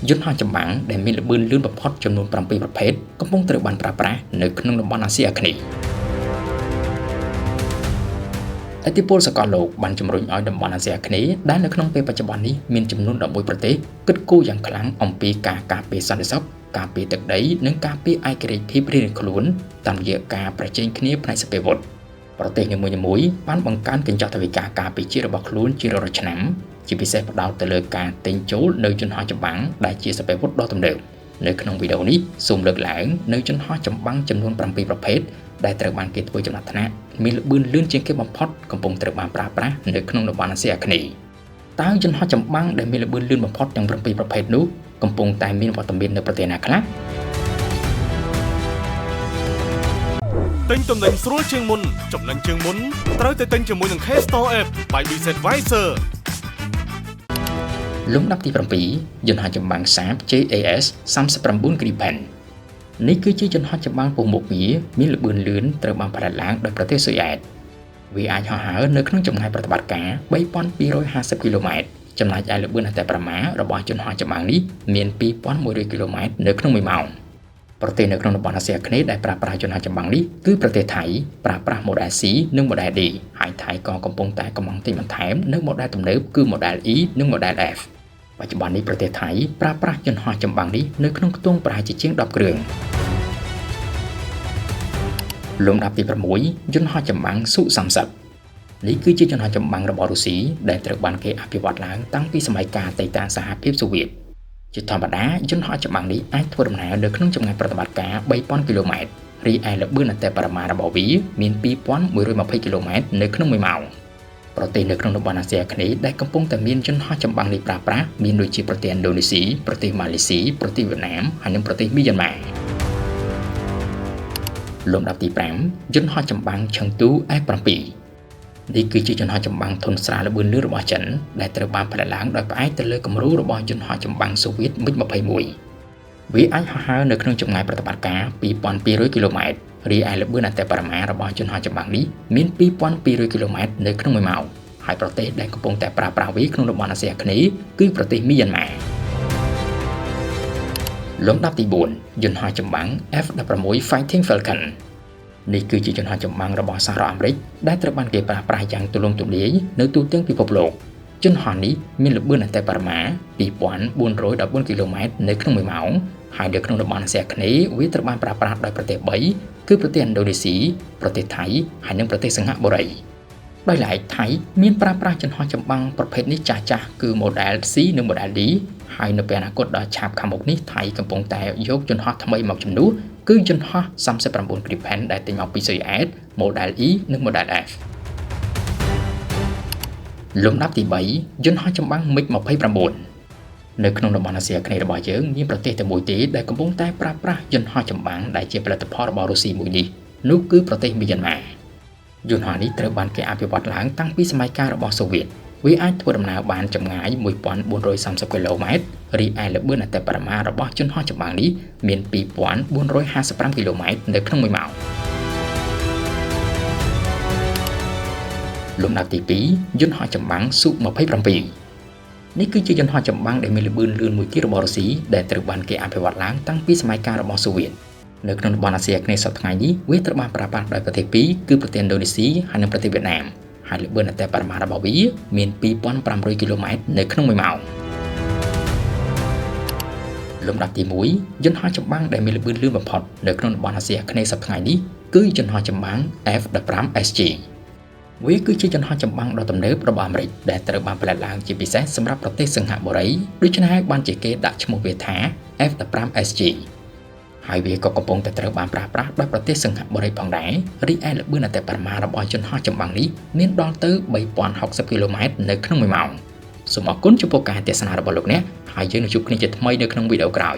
យន្តហោះចម្បាំងដែលមានល្បឿនលឿនបំផុតចំនួន7ប្រភេទកំពុងត្រូវបានប្រើប្រាស់នៅក្នុងតំបន់អាស៊ីអាគ្នេយ៍ឥទ្ធិពលសកលលោកបានជំរុញឲ្យតំបន់អាស៊ីអាគ្នេយ៍ដែលនៅក្នុងពេលបច្ចុប្បន្ននេះមានចំនួន11ប្រទេសគិតគូរយ៉ាងខ្លាំងអំពីការការពារសន្តិសុខការពារទឹកដីនិងការពារឯករាជ្យភាពរៀងៗខ្លួនតាមរយៈការប្រជែងគ្នាផ្នែកសពាវុធប្រទេសនីមួយៗបានបង្កើនកញ្ចក់ថវិកាការពារជាតិរបស់ខ្លួនជារាល់ឆ្នាំជាពិសេសផ្ដោតទៅលើការទិញចូលនៅយន្តហោះចម្បាំងដែលជាសពាវុធដ៏ទំនើបនៅក្នុងវីដេអូនេះសូមលើកឡើងនៅយន្តហោះចម្បាំងចំនួន7ប្រភេទដែលត្រូវបានគេធ្វើចំណាត់ថ្នាក់មានល្បឿនលឿនជាងគេបំផុតកំពុងត្រូវបានប្រើប្រាស់នៅក្នុងតំបន់អាស៊ីអាគ្នេយ៍តើយន្តហោះចម្បាំងដែលមានល្បឿនលឿនបំផុតទាំង7ប្រភេទនោះកំពុងតែមានវត្តមាននៅប្រទេសណាខ្លះទិញទំនិញស្រួលជាងមុនចំណេញជាងមុនត្រូវតែទិញជាមួយនឹង K-Store App by BizAdvisor លំដាប់ទី7យន្តហោះចម្បាំងសាប JAS 39 Gripen នេះគឺជាយន្តហោះចម្បាំងពូមុខងារមានល្បឿនលឿនត្រូវបានផលិតឡើងដោយប្រទេសស៊ុយអែតវាអាចហោះហើរនៅក្នុងចម្ងាយប្រតិបត្តិការ 3250 គីឡូម៉ែត្រចំណែកឯល្បឿនអតិបរមារបស់យន្តហោះចម្បាំងនេះមាន 2100 គីឡូម៉ែត្រនៅក្នុង1ម៉ោងប្រទេសនៅក្នុងតំបន់អាស៊ីអាគ្នេយ៍ដែលប្រើប្រាស់យន្តហោះចម្បាំងនេះគឺប្រទេសថៃប្រើប្រាស់ Model C និង Model D ហើយថៃក៏កំពុងតែកំងទិញបន្ថែមនៅ Model ទំនើបគឺ Model E និង Model F បច្ចុប្បន្ននេះប្រទេសថៃប្រើប្រាស់យន្តហោះចម្បាំងនេះនៅក្នុងខ្ទង់ប្រហែលជាជាង10គ្រឿងលំដាប់ទី6យន្តហោះចម្បាំង Su-30 នេះគឺជាយន្តហោះចម្បាំងរបស់រុស្ស៊ីដែលត្រូវបានគេអភិវឌ្ឍឡើងតាំងពីសម័យកាលអតីតសហភាពសូវៀតជាធម្មតាយន្តហោះចម្បាំងនេះអាចធ្វើដំណើរនៅក្នុងចម្ងាយប្រតិបត្តិការ 3000 គីឡូម៉ែត្ររីឯល្បឿនអតិបរមារបស់វាមាន 2120 គីឡូម៉ែត្រនៅក្នុង1ម៉ោងប្រទេសនៅក្នុងតំបន់អាស៊ីអាគ្នេយ៍ដែលកំពុងតែមានយន្តហោះចម្បាំងនេះប្រើប្រាស់មានដូចជាប្រទេសឥណ្ឌូនេស៊ីប្រទេសម៉ាឡេស៊ីប្រទេសវៀតណាមហើយនិងប្រទេសមីយ៉ាន់ម៉ាលំដាប់ទី5យន្តហោះចម្បាំង Chengdu F7 នេះគឺជាយន្តហោះចម្បាំងធុនស្រាលល្បឿនលឿនរបស់ចិនដែលត្រូវបានផលិតឡើងដោយផ្អែកទៅលើគំរូរបស់យន្តហោះចម្បាំងសូវៀត MiG-21 វាអាចហោះហើរនៅក្នុងចម្ងាយប្រតិបត្តិការ 2200 គីឡូម៉ែត្ររីឯល្បឿនអតិបរមារបស់យន្តហោះចម្បាំងនេះមាន 2200 គីឡូម៉ែត្រនៅក្នុង1ម៉ោងហើយប្រទេសដែលកំពុងតែប្រើប្រាស់វាក្នុងតំបន់អាស៊ីអាគ្នេយ៍គឺប្រទេសមីយ៉ាន់ម៉ាលំដាប់ទី4យន្តហោះចម្បាំង F-16 Fighting Falconនេះគឺជាយន្តហោះចម្បាំងរបស់សហរដ្ឋអាមេរិកដែលត្រូវបានគេប្រើប្រាស់យ៉ាងទូលំទូលាយនៅទូទាំងពិភពលោកយន្តហោះនេះមានល្បឿនអតិបរមា 2414 គីឡូម៉ែត្រនៅក្នុង1ម៉ោងហើយនៅក្នុងតំបន់អាស៊ីអាគ្នេយ៍វាត្រូវបានប្រើប្រាស់ដោយប្រទេស3គឺប្រទេសឥណ្ឌូនេស៊ីប្រទេសថៃហើយនិងប្រទេសសិង្ហបុរីដោយឡែកថៃមានប្រើប្រាស់យន្តហោះចម្បាំងប្រភេទនេះចាស់ៗគឺ Model C និង Model D ហើយនៅពេលអនាគតដ៏ឆាប់ខាងមុខនេះថៃកំពុងតែយកយន្តហោះថ្មីមកជំនួសគឺយន្តហោះ39 Gripen ដែលទិញមកពីស៊ុយអែត Model E និង Model F លំដាប់ទី3យន្តហោះចម្បាំង MiG-29 នៅក្នុងតំបន់អាស៊ីអាគ្នេយ៍របស់យើងមានប្រទេសតែមួយទេដែលកំពុងតែប្រើប្រាស់យន្តហោះចម្បាំងដែលជាផលិតផលរបស់រុស្ស៊ីមួយនេះនោះគឺប្រទេសមីយ៉ាន់ម៉ាយន្តហោះនេះត្រូវបានគេអភិវឌ្ឍឡើងតាំងពីសម័យកាលរបស់សូវៀតវាអាចធ្វើដំណើរបានចម្ងាយ 1430 គីឡូម៉ែត្ររីឯល្បឿនអតិបរមារបស់យន្តហោះចម្បាំងនេះមាន 2455 គីឡូម៉ែត្រនៅក្នុង1ម៉ោងលំដាប់ទី2យន្តហោះចម្បាំង Su-27 នេះគឺជាយន្តហោះចម្បាំងដែលមានល្បឿនលឿនមួយទៀតរបស់រុស្ស៊ីដែលត្រូវបានគេអភិវឌ្ឍឡើងតាំងពីសម័យកាលរបស់សូវៀតនៅក្នុងតំបន់អាស៊ីអាគ្នេយ៍សប្តាហ៍ថ្ងៃនេះវាត្រូវបានប្រើប្រាស់ដោយប្រទេសពីរគឺប្រទេសឥណ្ឌូនេស៊ីហើយនិងប្រទេសវៀតណាមហើយល្បឿនអតិបរមារបស់វាមាន 2500 គីឡូម៉ែត្រនៅក្នុង1ម៉ោងលំដាប់ទី1យន្តហោះចម្បាំងដែលមានល្បឿនលឿនបំផុតនៅក្នុងតំបន់អាស៊ីអាគ្នេយ៍សប្តាហ៍ថ្ងៃនេះគឺយន្តហោះចម្បាំង F-15SG វាគឺជាយន្តហោះចម្បាំងដ៏ទំនើបរបស់អាមេរិកដែលត្រូវបានផលិតឡើងជាពិសេសសម្រាប់ប្រទេសសិង្ហបុរីដូច្នេះហើយបានជាគេដាក់ឈ្មោះវាថា F-15SG ហើយវាក៏កំពុងតែត្រូវបានប្រើប្រាស់ដោយប្រទេសសិង្ហបុរីផងដែររីឯល្បឿនអតិបរមារបស់យន្តហោះចម្បាំងនេះមានដល់ទៅ 3060 គីឡូម៉ែត្រនៅក្នុង1ម៉ោងសូមអរគុណចំពោះការទស្សនារបស់លោកអ្នកហើយយើងនឹងជួបគ្នាជាថ្មីនៅក្នុងវីដេអូក្រោយ